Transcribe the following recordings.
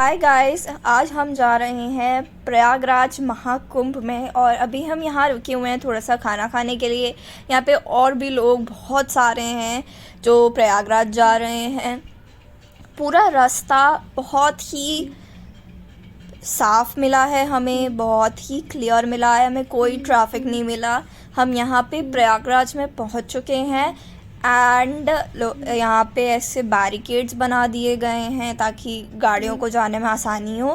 Hi guys, आज हम जा रहे हैं प्रयागराज महाकुंभ में और अभी हम यहाँ रुके हुए हैं थोड़ा सा खाना खाने के लिए। यहाँ पे और भी लोग बहुत सारे हैं जो प्रयागराज जा रहे हैं। पूरा रास्ता बहुत ही साफ़ मिला है, हमें बहुत ही क्लियर मिला है, हमें कोई ट्रैफिक नहीं मिला। हम यहाँ पे प्रयागराज में पहुँच चुके हैं एंड यहाँ पे ऐसे बैरिकेड्स बना दिए गए हैं ताकि गाड़ियों को जाने में आसानी हो।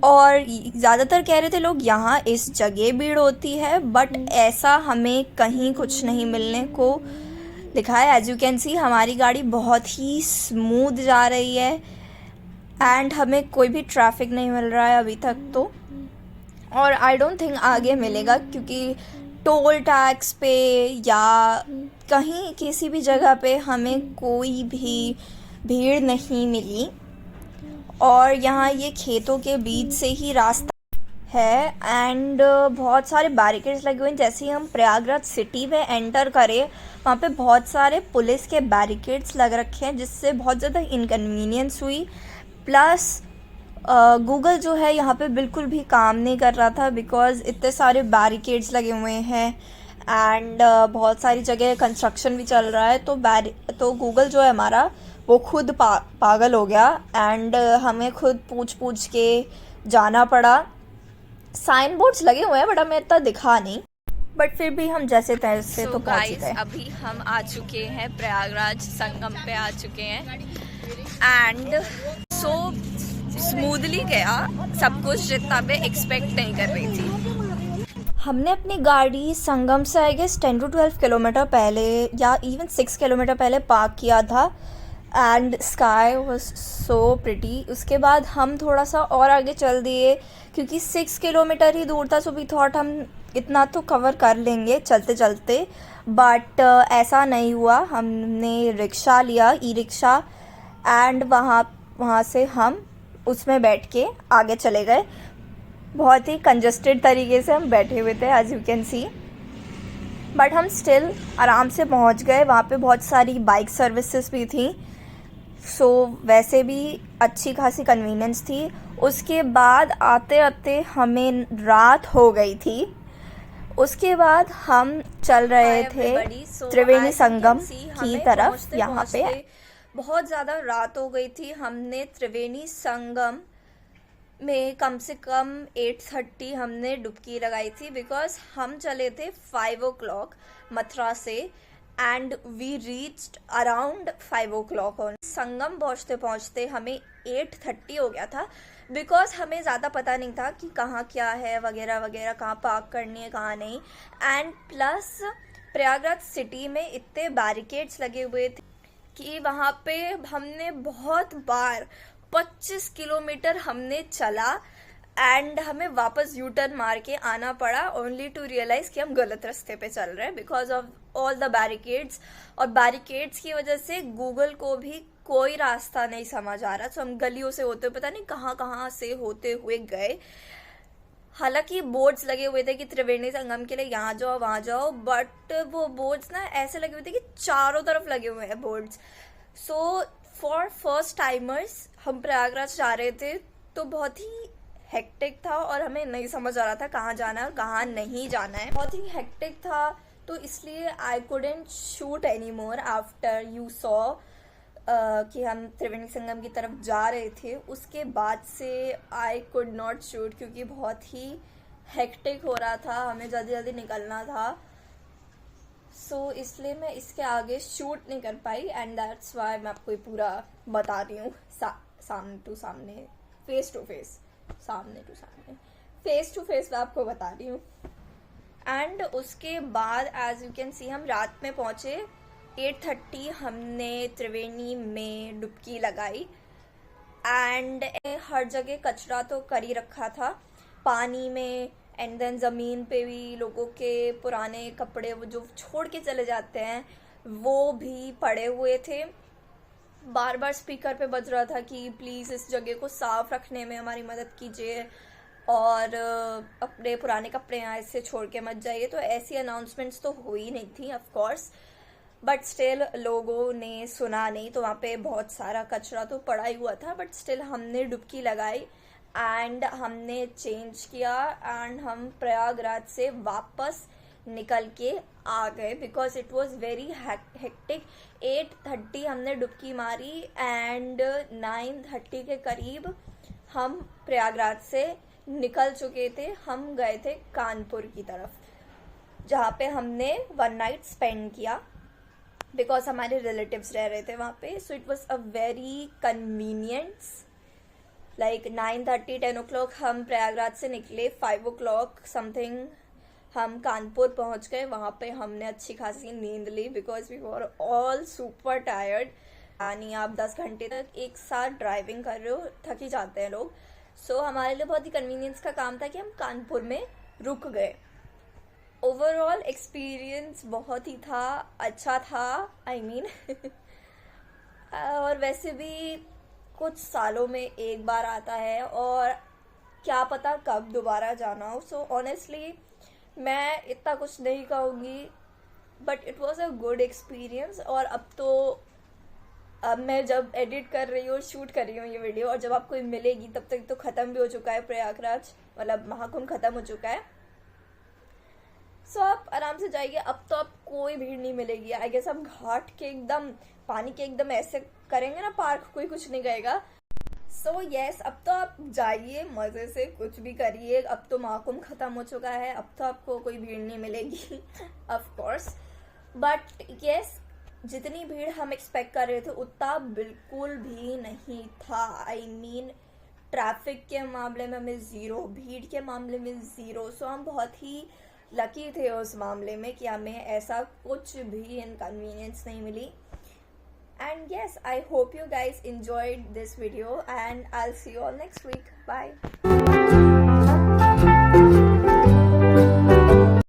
और ज़्यादातर कह रहे थे लोग यहाँ इस जगह भीड़ होती है, बट ऐसा हमें कहीं कुछ नहीं मिलने को दिखा है। एज यू कैन सी हमारी गाड़ी बहुत ही स्मूथ जा रही है एंड हमें कोई भी ट्रैफिक नहीं मिल रहा है अभी तक तो। और आई डोंट थिंक आगे मिलेगा क्योंकि टोल टैक्स पे या कहीं किसी भी जगह पे हमें कोई भी भीड़ नहीं मिली। और यहाँ ये खेतों के बीच से ही रास्ता है एंड बहुत सारे बैरिकेड्स लगे हुए हैं। जैसे ही हम प्रयागराज सिटी में एंटर करें वहाँ पे बहुत सारे पुलिस के बैरिकेड्स लग रखे हैं जिससे बहुत ज़्यादा इनकन्वीनियंस हुई। प्लस गूगल जो है यहाँ पे बिल्कुल भी काम नहीं कर रहा था बिकॉज़ इतने सारे बैरिकेड्स लगे हुए हैं एंड बहुत सारी जगह कंस्ट्रक्शन भी चल रहा है। तो गूगल जो है हमारा वो खुद पागल हो गया एंड हमें खुद पूछ के जाना पड़ा। साइन बोर्ड्स लगे हुए हैं बट हमें इतना दिखा नहीं, बट फिर भी हम जैसे तैसे तो पहुँच गए। अभी हम आ चुके हैं प्रयागराज संगम पे आ चुके हैं एंड सो स्मूथली गया सब कुछ जितना मैं एक्सपेक्ट नहीं कर रही थी। हमने अपनी गाड़ी संगम से आई गेस 10 to 12 किलोमीटर पहले या इवन 6 किलोमीटर पहले पार्क किया था and sky was so pretty. उसके बाद हम थोड़ा सा और आगे चल दिए क्योंकि 6 किलोमीटर ही दूर था, सो वी थॉट हम इतना तो कवर कर लेंगे चलते चलते, बट ऐसा नहीं हुआ। हमने रिक्शा लिया, ई रिक्शा, एंड वहाँ से हम उसमें बैठ के आगे चले गए। बहुत ही कंजस्टेड तरीके से हम बैठे हुए थे as you can see, but हम स्टिल आराम से पहुंच गए। वहाँ पे बहुत सारी बाइक सर्विसेज भी थी, सो वैसे भी अच्छी खासी कन्वीनियंस थी। उसके बाद आते आते हमें रात हो गई थी। उसके बाद हम चल रहे थे त्रिवेणी संगम की तरफ। यहाँ पे बहुत ज़्यादा रात हो गई थी। हमने त्रिवेणी संगम में कम से कम 8:30 हमने डुबकी लगाई थी बिकॉज हम चले थे 5 o'clock मथुरा से and we reached around 5 o'clock। Sangam पहुँचते पहुँचते हमें 8:30 हो गया था बिकॉज हमें ज़्यादा पता नहीं था कि कहाँ क्या है वगैरह वगैरह, कहाँ पार्क करनी है कहाँ नहीं। एंड प्लस प्रयागराज सिटी में इतने बैरिकेड्स लगे हुए थे कि वहाँ पे हमने बहुत बार 25 किलोमीटर हमने चला एंड हमें वापस यू टर्न मार के आना पड़ा ओनली टू रियलाइज कि हम गलत रास्ते पे चल रहे हैं because of all the barricades. और बैरिकेड्स की वजह से गूगल को भी कोई रास्ता नहीं समझ आ रहा, तो हम गलियों से होते हुए पता नहीं कहाँ से होते हुए गए। हालांकि बोर्ड्स लगे हुए थे कि त्रिवेणी संगम के लिए यहाँ जाओ वहाँ जाओ, बट वो बोर्ड्स ना ऐसे लगे हुए थे कि चारों तरफ लगे हुए हैं boards. So for first timers हम प्रयागराज जा रहे थे तो बहुत ही हेक्टिक था और हमें नहीं समझ आ रहा था कहाँ जाना है कहाँ नहीं जाना है। बहुत ही हेक्टिक था तो इसलिए I couldn't shoot any more after you saw कि हम त्रिवेणी संगम की तरफ जा रहे थे। उसके बाद से आई कुड नॉट शूट क्योंकि बहुत ही हेक्टिक हो रहा था, हमें जल्दी जल्दी निकलना था। सो इसलिए मैं इसके आगे शूट नहीं कर पाई एंड दैट्स वाई मैं आपको ये पूरा बता रही हूँ सामने टू सामने, फेस टू फेस, सामने टू सामने, फेस टू फेस मैं आपको बता रही हूँ। एंड उसके बाद एज यू कैन सी हम रात में पहुँचे 8:30 हमने त्रिवेणी में डुबकी लगाई एंड हर जगह कचरा तो कर ही रखा था पानी में एंड देन ज़मीन पे भी लोगों के पुराने कपड़े वो जो छोड़ के चले जाते हैं वो भी पड़े हुए थे। बार बार स्पीकर पे बज रहा था कि प्लीज़ इस जगह को साफ रखने में हमारी मदद कीजिए और अपने पुराने कपड़े यहाँ इससे छोड़ के मत जाइए। तो ऐसी अनाउंसमेंट्स तो हुई नहीं थी ऑफ कोर्स, बट स्टिल लोगों ने सुना नहीं, तो वहाँ पे बहुत सारा कचरा तो पड़ा ही हुआ था, बट स्टिल हमने डुबकी लगाई एंड हमने चेंज किया एंड हम प्रयागराज से वापस निकल के आ गए because it was very hectic. 8:30 हमने डुबकी मारी एंड 9:30 के करीब हम प्रयागराज से निकल चुके थे। हम गए थे कानपुर की तरफ, जहाँ पे हमने 1 नाइट स्पेंड किया बिकॉज हमारे रिलेटिव्स रह रहे थे वहाँ पे। So it was a very convenience. Like 9:30 10 o'clock हम प्रयागराज से निकले, 5 o'clock समथिंग हम कानपुर पहुँच गए। वहाँ पे हमने अच्छी खासी नींद ली because we were all super tired. यानी आप 10 घंटे तक एक साथ ड्राइविंग कर रहे हो, थक ही जाते हैं लोग। सो हमारे लिए बहुत ही कन्वीनियंस का काम था कि हम कानपुर में रुक गए। ओवरऑल एक्सपीरियंस बहुत ही था, अच्छा था आई मीन और वैसे भी कुछ सालों में एक बार आता है और क्या पता कब दोबारा जाना हो। सो ऑनेस्टली मैं इतना कुछ नहीं कहूँगी, but it was a good experience. और अब मैं जब एडिट कर रही हूँ, शूट कर रही हूँ ये वीडियो, और जब आपको मिलेगी तब तक तो ख़त्म भी हो चुका है प्रयागराज, मतलब महाकुंभ ख़त्म हो चुका है। सो आप आराम से जाइए, अब तो आप कोई भीड़ नहीं मिलेगी। आई गेस हम घाट के एकदम पानी के एकदम ऐसे करेंगे ना पार्क, कोई कुछ नहीं कहेगा। सो यस, अब तो आप जाइए मज़े से, कुछ भी करिए। अब तो महाकुंभ ख़त्म हो चुका है, अब तो आपको कोई भीड़ नहीं मिलेगी ऑफ कोर्स। बट यस, जितनी भीड़ हम एक्सपेक्ट कर रहे थे उतना बिल्कुल भी नहीं था। आई मीन ट्रैफिक के मामले में हमें ज़ीरो, भीड़ के मामले में ज़ीरो। सो हम बहुत ही लकी थे उस मामले में कि हमें ऐसा कुछ भी इनकन्वीनियंस नहीं मिली। And yes, I hope you guys enjoyed this video and I'll see you all next week. Bye.